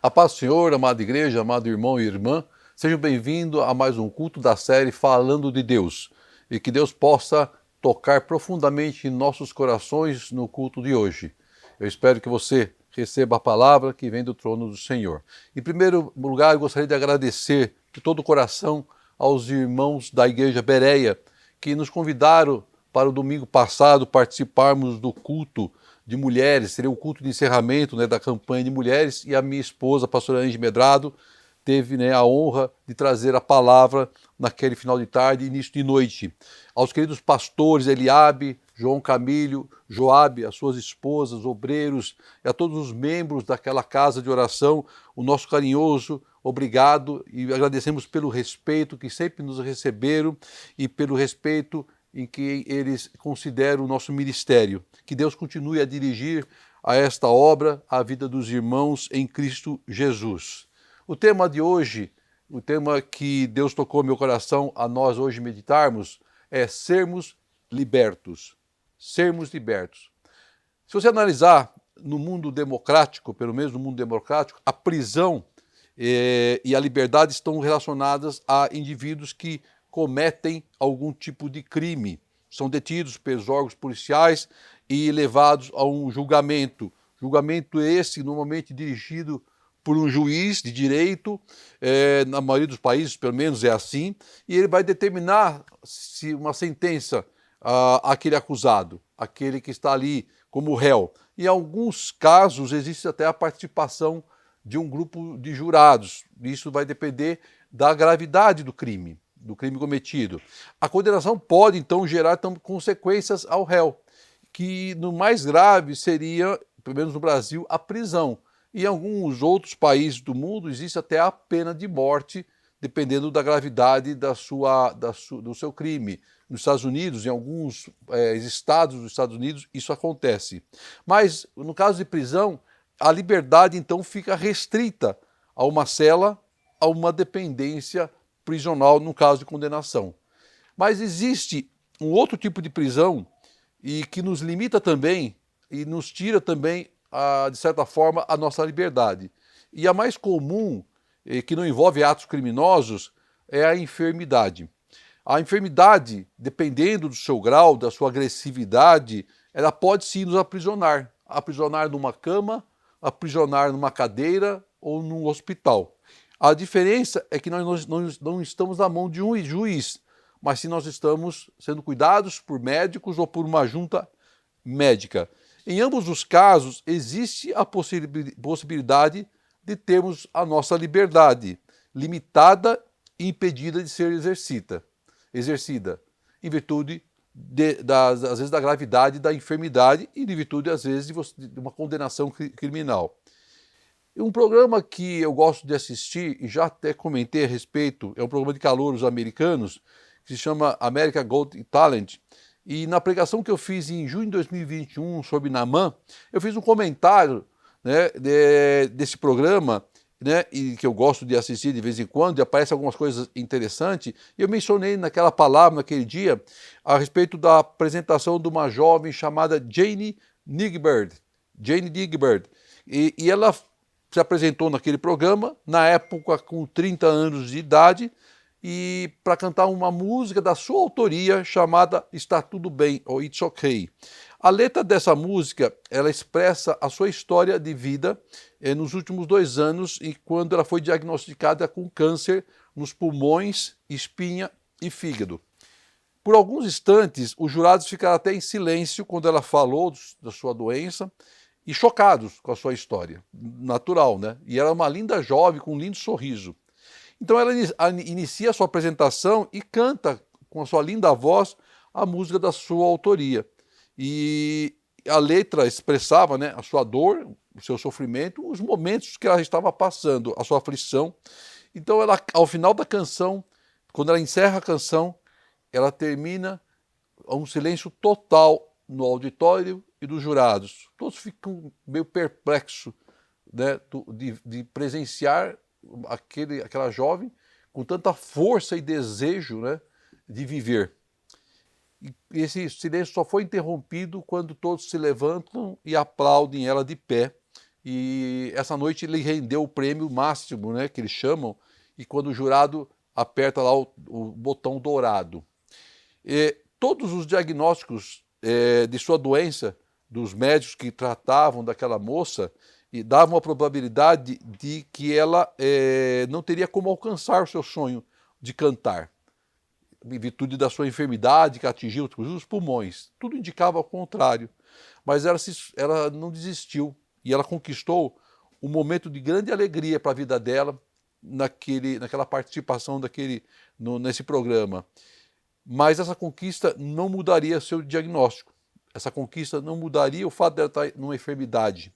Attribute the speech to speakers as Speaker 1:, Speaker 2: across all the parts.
Speaker 1: A paz do Senhor, amada igreja, amado irmão e irmã, sejam bem-vindos a mais um culto da série Falando de Deus e que Deus possa tocar profundamente em nossos corações no culto de hoje. Eu espero que você receba a palavra que vem do trono do Senhor. Em primeiro lugar, eu gostaria de agradecer de todo o coração aos irmãos da igreja Bereia que nos convidaram para o domingo passado participarmos do culto de mulheres, seria o culto de encerramento, da campanha de mulheres, e a minha esposa, a pastora Angie Medrado, teve, a honra de trazer a palavra naquele final de tarde e início de noite. Aos queridos pastores Eliabe, João Camilo, Joabe, as suas esposas, obreiros e a todos os membros daquela casa de oração, o nosso carinhoso obrigado e agradecemos pelo respeito que sempre nos receberam e pelo respeito em que eles consideram o nosso ministério. Que Deus continue a dirigir a esta obra a vida dos irmãos em Cristo Jesus. O tema de hoje, o tema que Deus tocou no meu coração a nós hoje meditarmos, é sermos libertos. Sermos libertos. Se você analisar no mundo democrático, pelo menos no mundo democrático, a prisão e a liberdade estão relacionadas a indivíduos que cometem algum tipo de crime. São detidos pelos órgãos policiais e levados a um julgamento. Julgamento esse normalmente dirigido por um juiz de direito, na maioria dos países pelo menos é assim, e ele vai determinar se uma sentença àquele acusado, aquele que está ali como réu. Em alguns casos existe até a participação de um grupo de jurados. Isso vai depender da gravidade do crime cometido. A condenação pode, então, gerar consequências ao réu, que no mais grave seria, pelo menos no Brasil, a prisão. Em alguns outros países do mundo existe até a pena de morte, dependendo da gravidade do seu crime. Nos Estados Unidos, em alguns estados dos Estados Unidos, isso acontece. Mas, no caso de prisão, a liberdade, então, fica restrita a uma cela, a uma dependência prisional no caso de condenação. Mas existe um outro tipo de prisão e que nos limita também e nos tira também, de certa forma, a nossa liberdade. E a mais comum, que não envolve atos criminosos, é a enfermidade. A enfermidade, dependendo do seu grau, da sua agressividade, ela pode sim nos aprisionar. Aprisionar numa cama, aprisionar numa cadeira ou num hospital. A diferença é que nós não estamos na mão de um juiz, mas sim nós estamos sendo cuidados por médicos ou por uma junta médica. Em ambos os casos, existe a possibilidade de termos a nossa liberdade limitada e impedida de ser exercida, em virtude, às vezes, da gravidade da enfermidade e de virtude, às vezes, de uma condenação criminal. Um programa que eu gosto de assistir, e já até comentei a respeito, é um programa de calouros americanos, que se chama American Got Talent. E na pregação que eu fiz em junho de 2021 sobre Naamã, eu fiz um comentário, desse programa, e que eu gosto de assistir de vez em quando, e aparecem algumas coisas interessantes, e eu mencionei naquela palavra, naquele dia, a respeito da apresentação de uma jovem chamada Jane Nigbird. E ela se apresentou naquele programa, na época com 30 anos de idade, e para cantar uma música da sua autoria chamada Está Tudo Bem, ou It's Okay. A letra dessa música, ela expressa a sua história de vida nos últimos 2 anos, e quando ela foi diagnosticada com câncer nos pulmões, espinha e fígado. Por alguns instantes, os jurados ficaram até em silêncio quando ela falou da sua doença, e chocados com a sua história, natural, E ela é uma linda jovem com um lindo sorriso. Então ela inicia a sua apresentação e canta com a sua linda voz a música da sua autoria. E a letra expressava, a sua dor, o seu sofrimento, os momentos que ela estava passando, a sua aflição. Então ela, ao final da canção, quando ela encerra a canção, ela termina a um silêncio total no auditório e dos jurados. Todos ficam meio perplexos, de presenciar aquela jovem com tanta força e desejo, de viver. E esse silêncio só foi interrompido quando todos se levantam e aplaudem ela de pé, e essa noite ele rendeu o prêmio máximo, né, que eles chamam, e quando o jurado aperta lá o botão dourado. Todos os diagnósticos de sua doença, dos médicos que tratavam daquela moça, e davam a probabilidade de que ela não teria como alcançar o seu sonho de cantar, em virtude da sua enfermidade que atingiu os pulmões. Tudo indicava ao contrário. Mas ela não desistiu e ela conquistou um momento de grande alegria para a vida dela naquela participação nesse programa. Mas essa conquista não mudaria seu diagnóstico. Essa conquista não mudaria o fato dela estar numa enfermidade.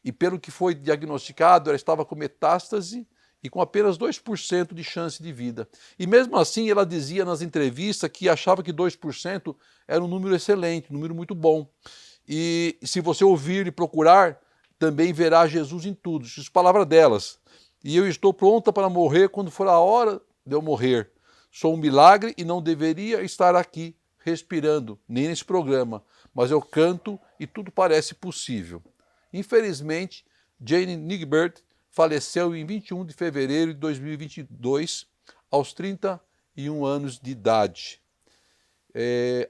Speaker 1: E pelo que foi diagnosticado, ela estava com metástase e com apenas 2% de chance de vida. E mesmo assim, ela dizia nas entrevistas que achava que 2% era um número excelente, um número muito bom. E se você ouvir e procurar, também verá Jesus em tudo. Isso é palavra delas. E eu estou pronta para morrer quando for a hora de eu morrer. Sou um milagre e não deveria estar aqui respirando, nem nesse programa. Mas eu canto e tudo parece possível. Infelizmente, Jane Nigbert faleceu em 21 de fevereiro de 2022, aos 31 anos de idade.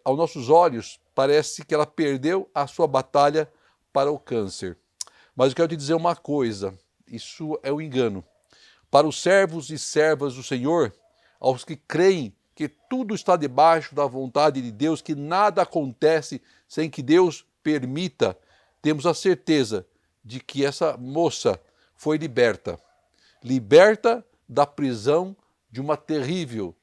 Speaker 1: Aos nossos olhos, parece que ela perdeu a sua batalha para o câncer. Mas eu quero te dizer uma coisa, isso é um engano. Para os servos e servas do Senhor, aos que creem que tudo está debaixo da vontade de Deus, que nada acontece sem que Deus permita, temos a certeza de que essa moça foi liberta da prisão de uma terrível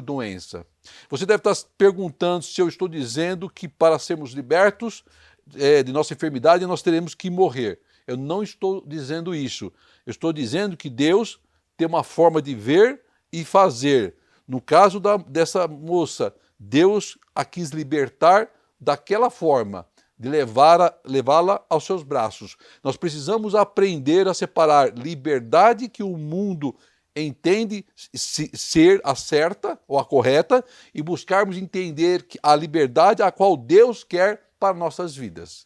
Speaker 1: doença. Você deve estar se perguntando se eu estou dizendo que para sermos libertos de nossa enfermidade nós teremos que morrer. Eu não estou dizendo isso. Eu estou dizendo que Deus tem uma forma de ver e fazer. No caso dessa moça, Deus a quis libertar daquela forma, de levá-la aos seus braços. Nós precisamos aprender a separar liberdade que o mundo entende ser a certa ou a correta e buscarmos entender a liberdade a qual Deus quer para nossas vidas.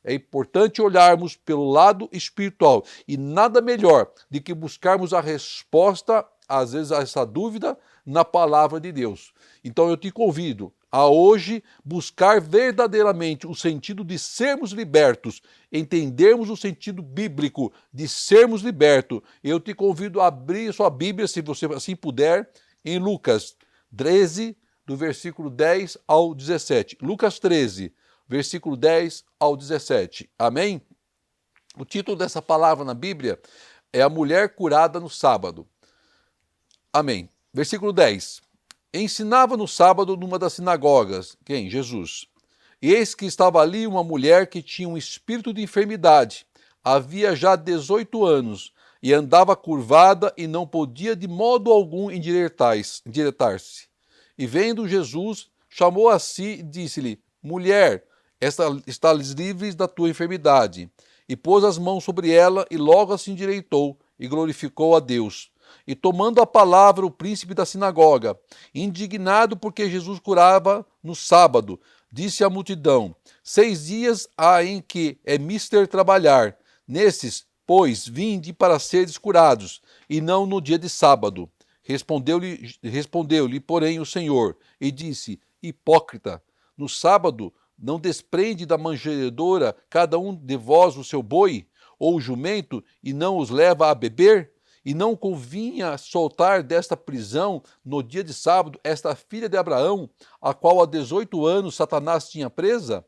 Speaker 1: É importante olharmos pelo lado espiritual e nada melhor do que buscarmos a resposta, às vezes, a essa dúvida na palavra de Deus. Então eu te convido a hoje buscar verdadeiramente o sentido de sermos libertos, entendermos o sentido bíblico de sermos libertos. Eu te convido a abrir sua Bíblia, se você assim puder, em Lucas 13, do versículo 10 ao 17. Lucas 13, versículo 10 ao 17. Amém? O título dessa palavra na Bíblia é A Mulher Curada no Sábado. Amém. Versículo 10. Ensinava no sábado numa das sinagogas. Quem? Jesus. E eis que estava ali uma mulher que tinha um espírito de enfermidade. Havia já 18 anos e andava curvada e não podia de modo algum endireitar-se. E vendo Jesus, chamou a si e disse-lhe: Mulher, estás livre da tua enfermidade. E pôs as mãos sobre ela e logo se endireitou e glorificou a Deus. E tomando a palavra o príncipe da sinagoga, indignado porque Jesus curava no sábado, disse à multidão: 6 dias há em que é mister trabalhar. Nesses, pois, vinde para seres curados, e não no dia de sábado. Respondeu-lhe, porém, o Senhor, e disse: Hipócrita, no sábado não desprende da manjedoura cada um de vós o seu boi, ou o jumento, e não os leva a beber? E não convinha soltar desta prisão, no dia de sábado, esta filha de Abraão, a qual há 18 anos Satanás tinha presa?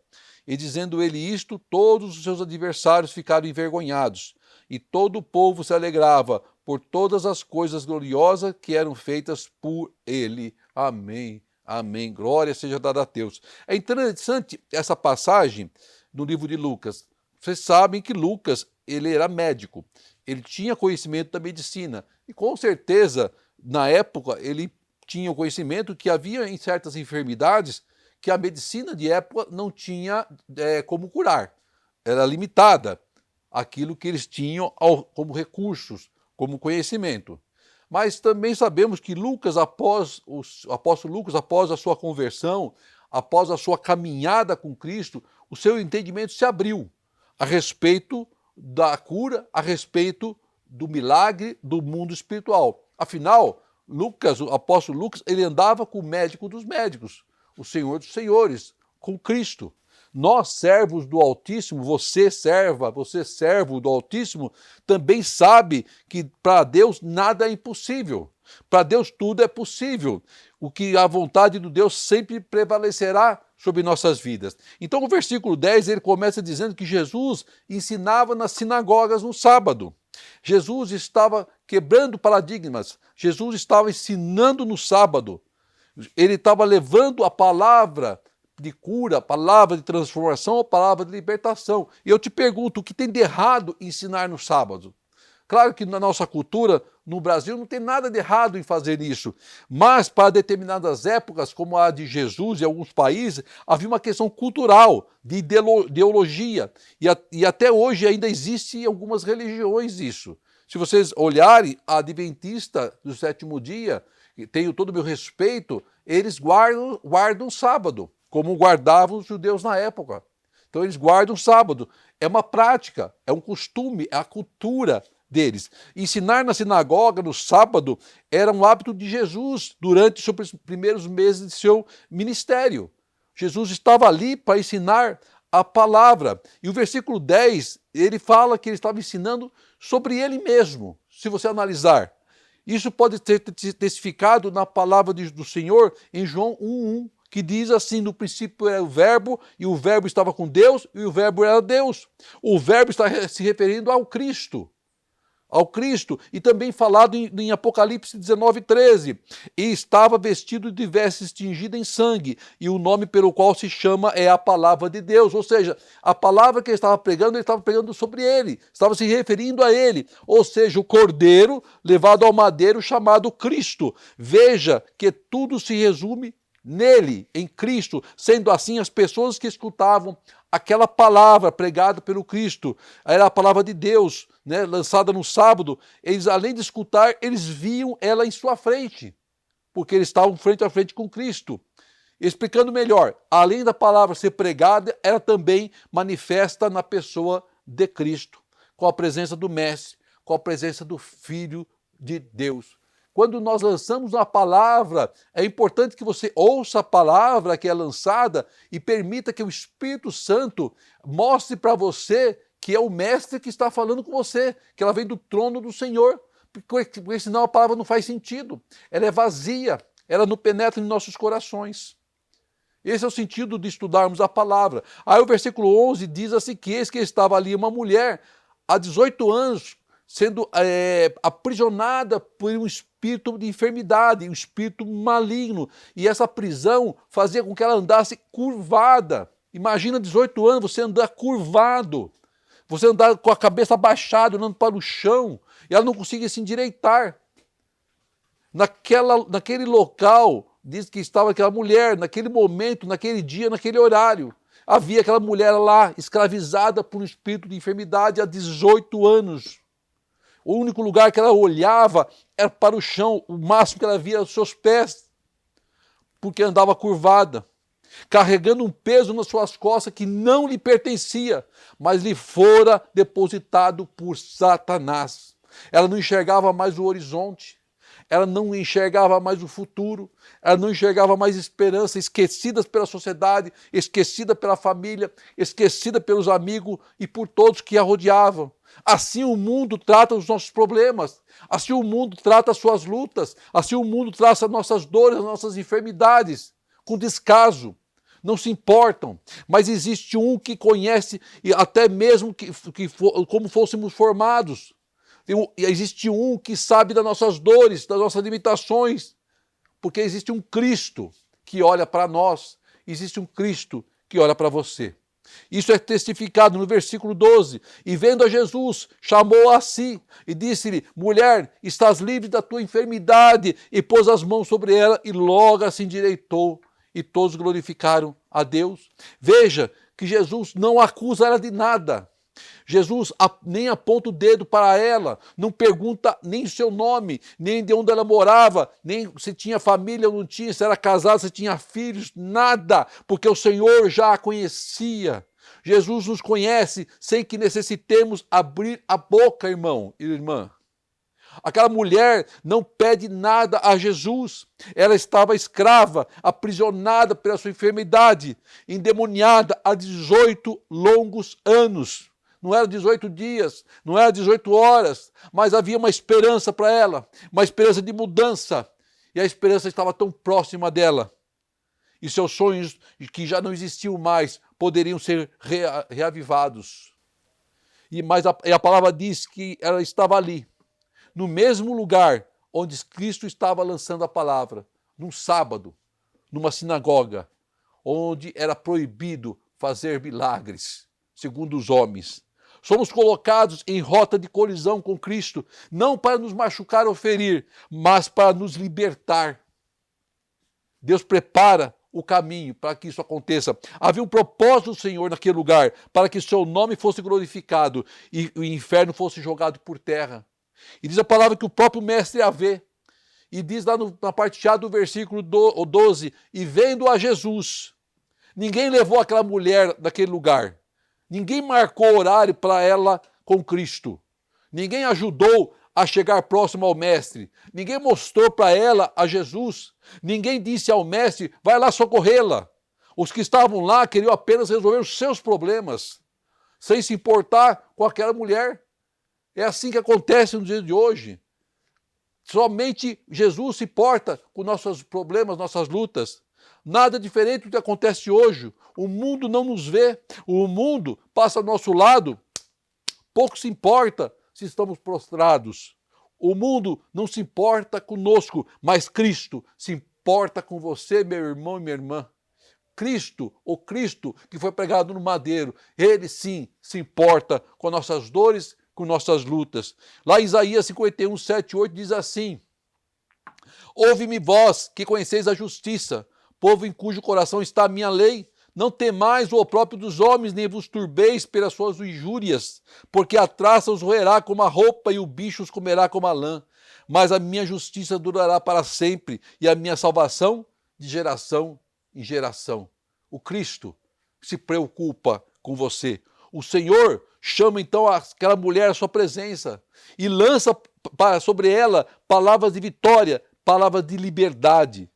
Speaker 1: E dizendo ele isto, todos os seus adversários ficaram envergonhados, e todo o povo se alegrava por todas as coisas gloriosas que eram feitas por ele. Amém, amém. Glória seja dada a Deus. É interessante essa passagem no livro de Lucas. Vocês sabem que Lucas, ele era médico. Ele tinha conhecimento da medicina e com certeza na época ele tinha o conhecimento que havia em certas enfermidades que a medicina de época não tinha como curar, era limitada aquilo que eles tinham como recursos, como conhecimento. Mas também sabemos que Lucas, o apóstolo Lucas, após a sua conversão, após a sua caminhada com Cristo, o seu entendimento se abriu a respeito da cura, a respeito do milagre do mundo espiritual. Afinal, Lucas, o apóstolo Lucas, ele andava com o médico dos médicos, o Senhor dos senhores, com Cristo. Nós, servos do Altíssimo, você serva, você servo do Altíssimo, também sabe que para Deus nada é impossível. Para Deus tudo é possível. O que a vontade de Deus sempre prevalecerá sobre nossas vidas. Então, no versículo 10, ele começa dizendo que Jesus ensinava nas sinagogas no sábado. Jesus estava quebrando paradigmas. Jesus estava ensinando no sábado. Ele estava levando a palavra de cura, a palavra de transformação, a palavra de libertação. E eu te pergunto, o que tem de errado em ensinar no sábado? Claro que na nossa cultura, no Brasil, não tem nada de errado em fazer isso, mas para determinadas épocas, como a de Jesus e alguns países, havia uma questão cultural, de ideologia, e até hoje ainda existe em algumas religiões isso. Se vocês olharem, a Adventista do sétimo dia, tenho todo o meu respeito, eles guardam o sábado, como guardavam os judeus na época. Então eles guardam o sábado. É uma prática, é um costume, é a cultura deles. Ensinar na sinagoga no sábado era um hábito de Jesus durante os primeiros meses de seu ministério. Jesus estava ali para ensinar a palavra. E o versículo 10, ele fala que ele estava ensinando sobre ele mesmo, se você analisar. Isso pode ser testificado na palavra do Senhor em João 1:1, que diz assim: no princípio era o verbo, e o verbo estava com Deus, e o verbo era Deus. O verbo está se referindo ao Cristo. Ao Cristo, e também falado em Apocalipse 19:13. E estava vestido de vestes tingidas em sangue, e o nome pelo qual se chama é a palavra de Deus. Ou seja, a palavra que ele estava pregando sobre ele, estava se referindo a ele. Ou seja, o cordeiro levado ao madeiro chamado Cristo. Veja que tudo se resume nele, em Cristo. Sendo assim, as pessoas que escutavam aquela palavra pregada pelo Cristo, era a palavra de Deus, né, lançada no sábado, eles, além de escutar, eles viam ela em sua frente, porque eles estavam frente a frente com Cristo. Explicando melhor, além da palavra ser pregada, ela também manifesta na pessoa de Cristo, com a presença do Mestre, com a presença do Filho de Deus. Quando nós lançamos uma palavra, é importante que você ouça a palavra que é lançada e permita que o Espírito Santo mostre para você que é o Mestre que está falando com você, que ela vem do trono do Senhor, porque senão a palavra não faz sentido. Ela é vazia, ela não penetra em nossos corações. Esse é o sentido de estudarmos a palavra. Aí o versículo 11 diz assim que eis que estava ali uma mulher há 18 anos, sendo aprisionada por um espírito de enfermidade, um espírito maligno. E essa prisão fazia com que ela andasse curvada. Imagina 18 anos, você andar curvado. Você andar com a cabeça abaixada, olhando para o chão. E ela não conseguia se endireitar. Naquele local, diz que estava aquela mulher, naquele momento, naquele dia, naquele horário. Havia aquela mulher lá, escravizada por um espírito de enfermidade há 18 anos. O único lugar que ela olhava era para o chão, o máximo que ela via era os seus pés, porque andava curvada, carregando um peso nas suas costas que não lhe pertencia, mas lhe fora depositado por Satanás. Ela não enxergava mais o horizonte, ela não enxergava mais o futuro, ela não enxergava mais esperança, esquecida pela sociedade, esquecida pela família, esquecida pelos amigos e por todos que a rodeavam. Assim o mundo trata os nossos problemas, assim o mundo trata as suas lutas, assim o mundo trata as nossas dores, as nossas enfermidades, com descaso. Não se importam, mas existe um que conhece, e até mesmo como fôssemos formados. Existe um que sabe das nossas dores, das nossas limitações, porque existe um Cristo que olha para nós, existe um Cristo que olha para você. Isso é testificado no versículo 12. E vendo a Jesus, chamou-a a si e disse-lhe: mulher, estás livre da tua enfermidade. E pôs as mãos sobre ela e logo se endireitou. E todos glorificaram a Deus. Veja que Jesus não acusa ela de nada. Jesus nem aponta o dedo para ela, não pergunta nem o seu nome, nem de onde ela morava, nem se tinha família ou não tinha, se era casada, se tinha filhos, nada, porque o Senhor já a conhecia. Jesus nos conhece sem que necessitemos abrir a boca, irmão e irmã. Aquela mulher não pede nada a Jesus. Ela estava escrava, aprisionada pela sua enfermidade, endemoniada há 18 longos anos. Não era 18 dias, não era 18 horas, mas havia uma esperança para ela, uma esperança de mudança. E a esperança estava tão próxima dela. E seus sonhos, que já não existiam mais, poderiam ser reavivados. Mas a palavra diz que ela estava ali, no mesmo lugar onde Cristo estava lançando a palavra, num sábado, numa sinagoga, onde era proibido fazer milagres, segundo os homens. Somos colocados em rota de colisão com Cristo, não para nos machucar ou ferir, mas para nos libertar. Deus prepara o caminho para que isso aconteça. Havia um propósito do Senhor naquele lugar, para que seu nome fosse glorificado e o inferno fosse jogado por terra. E diz a palavra que o próprio mestre a vê. E diz lá na parte A do versículo 12, e vendo a Jesus, ninguém levou aquela mulher naquele lugar. Ninguém marcou horário para ela com Cristo. Ninguém ajudou a chegar próximo ao mestre. Ninguém mostrou para ela a Jesus. Ninguém disse ao mestre, vai lá socorrê-la. Os que estavam lá queriam apenas resolver os seus problemas, sem se importar com aquela mulher. É assim que acontece no dia de hoje. Somente Jesus se importa com nossos problemas, nossas lutas. Nada diferente do que acontece hoje. O mundo não nos vê. O mundo passa ao nosso lado. Pouco se importa se estamos prostrados. O mundo não se importa conosco, mas Cristo se importa com você, meu irmão e minha irmã. Cristo, o Cristo que foi pregado no madeiro, ele sim se importa com nossas dores, com nossas lutas. Lá em Isaías 51, 7, 8 diz assim: ouve-me vós, que conheceis a justiça, povo em cujo coração está a minha lei. Não temais o opróbrio dos homens, nem vos turbeis pelas suas injúrias, porque a traça os roerá como a roupa e o bicho os comerá como a lã. Mas a minha justiça durará para sempre, e a minha salvação de geração em geração. O Cristo se preocupa com você. O Senhor chama então aquela mulher à sua presença e lança sobre ela palavras de vitória, palavras de liberdade.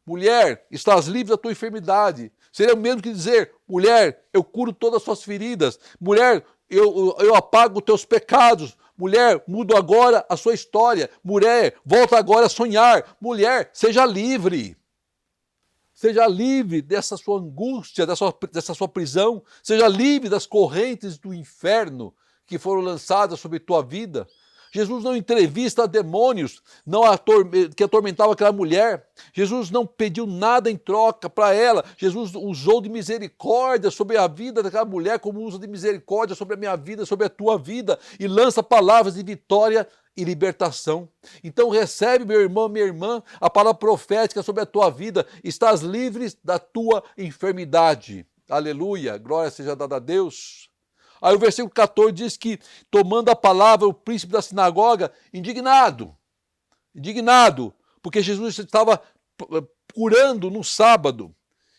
Speaker 1: Mulher, estás livre da tua enfermidade. Seria o mesmo que dizer, mulher, eu curo todas as suas feridas. Mulher, eu apago os teus pecados. Mulher, mudo agora a sua história. Mulher, volta agora a sonhar. Mulher, seja livre. Seja livre dessa sua angústia, dessa sua prisão. Seja livre das correntes do inferno que foram lançadas sobre tua vida. Jesus não entrevista demônios que atormentavam aquela mulher. Jesus não pediu nada em troca para ela. Jesus usou de misericórdia sobre a vida daquela mulher, como usa de misericórdia sobre a minha vida, sobre a tua vida, e lança palavras de vitória e libertação. Então recebe, meu irmão, minha irmã, a palavra profética sobre a tua vida. Estás livre da tua enfermidade. Aleluia, glória seja dada a Deus. Aí o versículo 14 diz que, tomando a palavra, o príncipe da sinagoga, indignado, porque Jesus estava curando no sábado,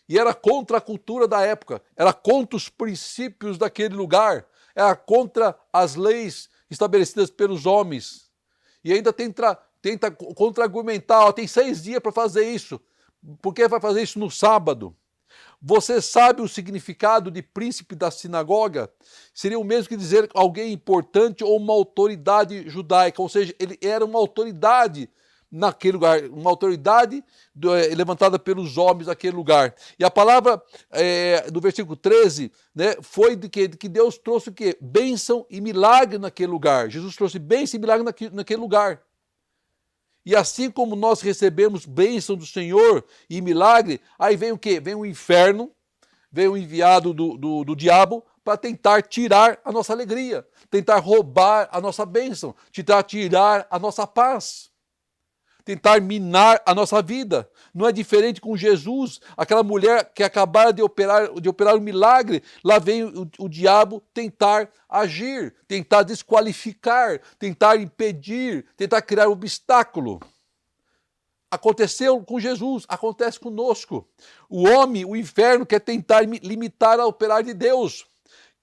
Speaker 1: e era contra a cultura da época, era contra os princípios daquele lugar, era contra as leis estabelecidas pelos homens, e ainda tenta contra-argumentar, tem 6 dias para fazer isso, por que vai fazer isso no sábado? Você sabe o significado de príncipe da sinagoga? Seria o mesmo que dizer alguém importante ou uma autoridade judaica, ou seja, ele era uma autoridade naquele lugar, uma autoridade levantada pelos homens naquele lugar. E a palavra do versículo 13, né, foi de que Deus trouxe o quê? Bênção e milagre naquele lugar. Jesus trouxe bênção e milagre naquele lugar. E assim como nós recebemos bênção do Senhor e milagre, aí vem o quê? Vem o inferno, vem o enviado do diabo para tentar tirar a nossa alegria, tentar roubar a nossa bênção, tentar tirar a nossa paz, tentar minar a nossa vida. Não é diferente com Jesus, aquela mulher que acabara de operar um milagre, lá vem o diabo tentar agir, tentar desqualificar, tentar impedir, tentar criar um obstáculo. Aconteceu com Jesus, acontece conosco. O homem, o inferno, quer tentar limitar a operar de Deus.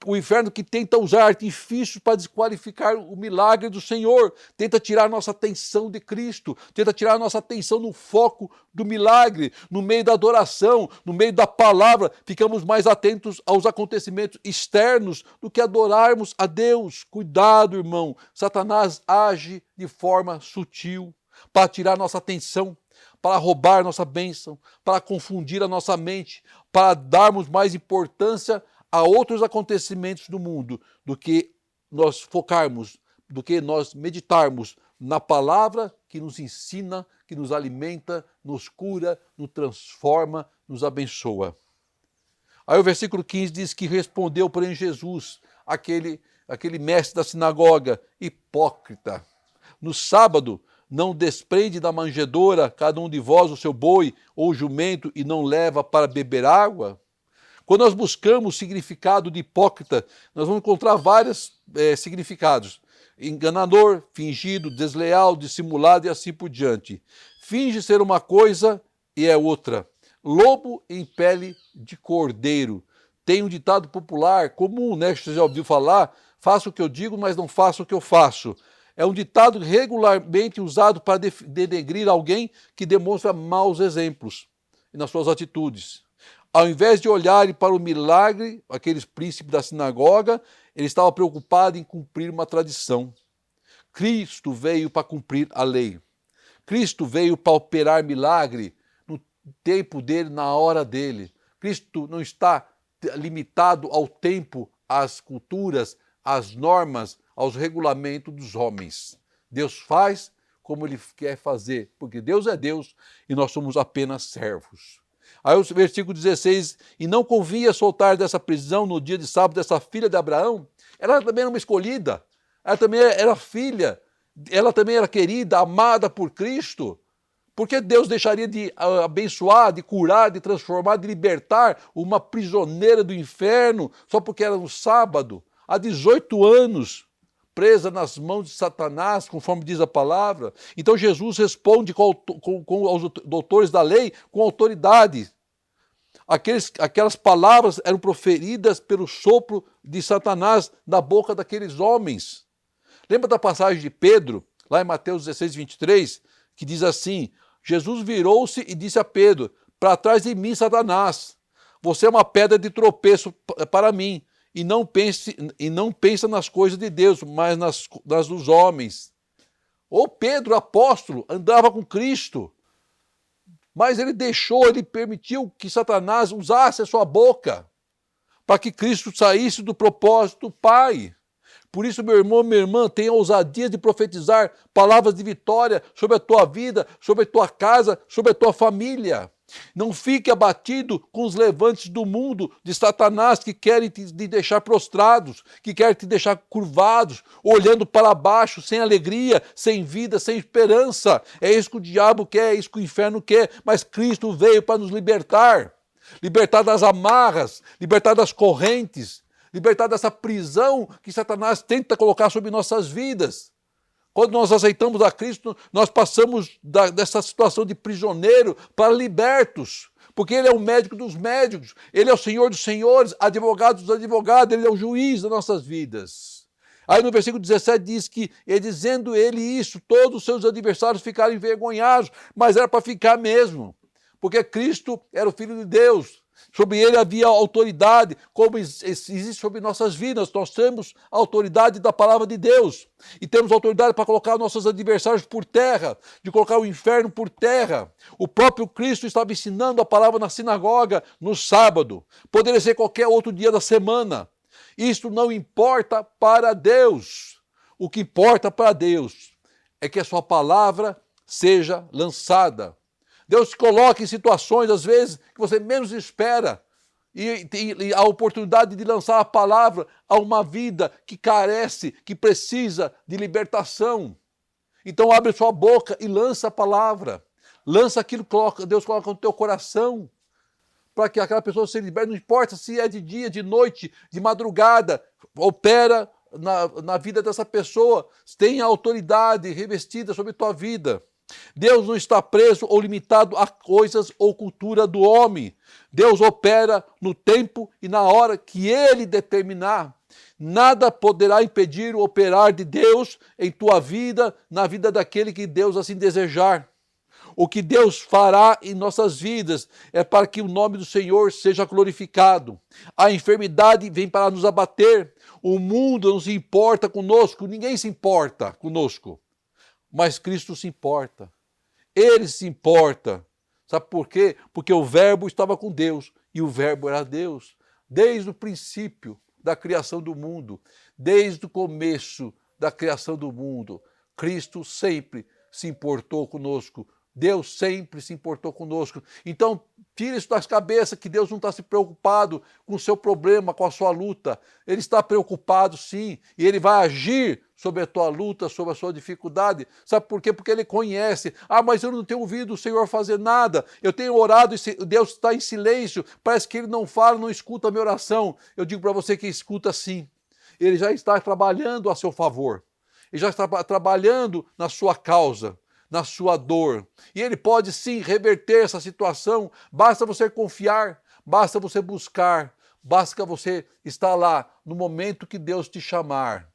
Speaker 1: O inferno que tenta usar artifícios para desqualificar o milagre do Senhor, tenta tirar a nossa atenção de Cristo, tenta tirar a nossa atenção no foco do milagre, no meio da adoração, no meio da palavra, ficamos mais atentos aos acontecimentos externos do que adorarmos a Deus. Cuidado, irmão, Satanás age de forma sutil para tirar nossa atenção, para roubar nossa bênção, para confundir a nossa mente, para darmos mais importância a outros acontecimentos do mundo do que nós focarmos, do que nós meditarmos na palavra que nos ensina, que nos alimenta, nos cura, nos transforma, nos abençoa. Aí o versículo 15 diz que respondeu, porém, Jesus, aquele mestre da sinagoga, hipócrita. No sábado, não desprende da manjedoura cada um de vós o seu boi ou jumento e não leva para beber água? Quando nós buscamos o significado de hipócrita, nós vamos encontrar vários significados. Enganador, fingido, desleal, dissimulado e assim por diante. Finge ser uma coisa e é outra. Lobo em pele de cordeiro. Tem um ditado popular comum, né? Você já ouviu falar? Faço o que eu digo, mas não faço o que eu faço. É um ditado regularmente usado para denegrir alguém que demonstra maus exemplos nas suas atitudes. Ao invés de olharem para o milagre, aqueles príncipes da sinagoga, ele estava preocupado em cumprir uma tradição. Cristo veio para cumprir a lei. Cristo veio para operar milagre no tempo dele, na hora dele. Cristo não está limitado ao tempo, às culturas, às normas, aos regulamentos dos homens. Deus faz como ele quer fazer, porque Deus é Deus e nós somos apenas servos. Aí o versículo 16, e não convinha soltar dessa prisão no dia de sábado dessa filha de Abraão? Ela também era uma escolhida, ela também era filha, ela também era querida, amada por Cristo. Por que Deus deixaria de abençoar, de curar, de transformar, de libertar uma prisioneira do inferno só porque era no sábado? Há 18 anos, presa nas mãos de Satanás, conforme diz a palavra. Então Jesus responde com aos doutores da lei com autoridade. Aquelas palavras eram proferidas pelo sopro de Satanás na boca daqueles homens. Lembra da passagem de Pedro, lá em Mateus 16, 23, que diz assim, Jesus virou-se e disse a Pedro, para trás de mim, Satanás, você é uma pedra de tropeço para mim, e não pensa nas coisas de Deus, mas nas dos homens. O Pedro, apóstolo, andava com Cristo, mas ele permitiu que Satanás usasse a sua boca para que Cristo saísse do propósito do Pai. Por isso, meu irmão, minha irmã, tenha ousadia de profetizar palavras de vitória sobre a tua vida, sobre a tua casa, sobre a tua família. Não fique abatido com os levantes do mundo de Satanás que querem te deixar prostrados, que querem te deixar curvados, olhando para baixo, sem alegria, sem vida, sem esperança. É isso que o diabo quer, é isso que o inferno quer, mas Cristo veio para nos libertar. Libertar das amarras, libertar das correntes, libertar dessa prisão que Satanás tenta colocar sobre nossas vidas. Quando nós aceitamos a Cristo, nós passamos dessa situação de prisioneiro para libertos, porque Ele é o médico dos médicos, Ele é o Senhor dos senhores, advogado dos advogados, Ele é o juiz das nossas vidas. Aí no versículo 17 diz que, dizendo Ele isso, todos os seus adversários ficaram envergonhados, mas era para ficar mesmo, porque Cristo era o Filho de Deus. Sobre ele havia autoridade, como existe sobre nossas vidas. Nós temos a autoridade da palavra de Deus. E temos autoridade para colocar nossos adversários por terra, de colocar o inferno por terra. O próprio Cristo estava ensinando a palavra na sinagoga no sábado. Poderia ser qualquer outro dia da semana. Isto não importa para Deus. O que importa para Deus é que a sua palavra seja lançada. Deus te coloca em situações, às vezes, que você menos espera. E tem a oportunidade de lançar a palavra a uma vida que carece, que precisa de libertação. Então abre sua boca e lança a palavra. Lança aquilo que Deus coloca no teu coração. Para que aquela pessoa seja liberta. Não importa se é de dia, de noite, de madrugada. Opera na vida dessa pessoa. Tenha autoridade revestida sobre a tua vida. Deus não está preso ou limitado a coisas ou cultura do homem. Deus opera no tempo e na hora que Ele determinar. Nada poderá impedir o operar de Deus em tua vida, na vida daquele que Deus assim desejar. O que Deus fará em nossas vidas é para que o nome do Senhor seja glorificado. A enfermidade vem para nos abater. O mundo não se importa conosco, ninguém se importa conosco. Mas Cristo se importa. Ele se importa. Sabe por quê? Porque o Verbo estava com Deus e o Verbo era Deus. Desde o princípio da criação do mundo, desde o começo da criação do mundo, Cristo sempre se importou conosco. Deus sempre se importou conosco. Então, tira isso das cabeças, que Deus não está se preocupado com o seu problema, com a sua luta. Ele está preocupado, sim, e Ele vai agir sobre a tua luta, sobre a sua dificuldade. Sabe por quê? Porque Ele conhece. Ah, mas eu não tenho ouvido o Senhor fazer nada. Eu tenho orado e Deus está em silêncio. Parece que Ele não fala, não escuta a minha oração. Eu digo para você que escuta sim. Ele já está trabalhando a seu favor. Ele já está trabalhando na sua causa, na sua dor. E Ele pode sim reverter essa situação. Basta você confiar, basta você buscar, basta você estar lá no momento que Deus te chamar.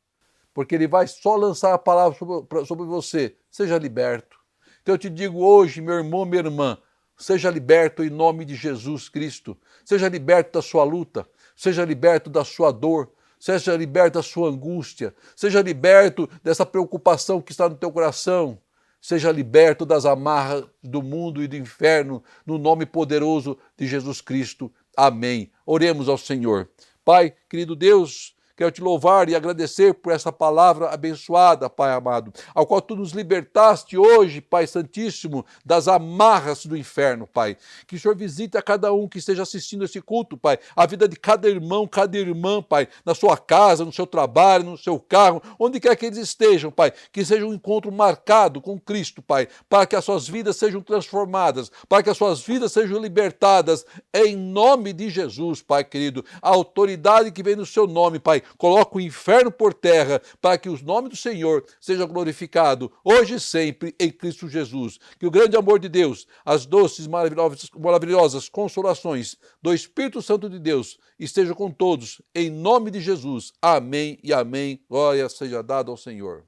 Speaker 1: Porque Ele vai só lançar a palavra sobre você. Seja liberto. Então eu te digo hoje, meu irmão, minha irmã, seja liberto em nome de Jesus Cristo. Seja liberto da sua luta, seja liberto da sua dor, seja liberto da sua angústia, seja liberto dessa preocupação que está no teu coração. Seja liberto das amarras do mundo e do inferno, no nome poderoso de Jesus Cristo. Amém. Oremos ao Senhor. Pai, querido Deus, quero te louvar e agradecer por essa palavra abençoada, Pai amado, ao qual tu nos libertaste hoje, Pai Santíssimo, das amarras do inferno, Pai. Que o Senhor visite a cada um que esteja assistindo esse culto, Pai, a vida de cada irmão, cada irmã, Pai, na sua casa, no seu trabalho, no seu carro, onde quer que eles estejam, Pai, que seja um encontro marcado com Cristo, Pai, para que as suas vidas sejam transformadas, para que as suas vidas sejam libertadas, em nome de Jesus, Pai querido. A autoridade que vem no seu nome, Pai, coloca o inferno por terra para que o nome do Senhor seja glorificado hoje e sempre em Cristo Jesus. Que o grande amor de Deus, as doces, maravilhosas consolações do Espírito Santo de Deus estejam com todos, em nome de Jesus. Amém e amém. Glória seja dada ao Senhor.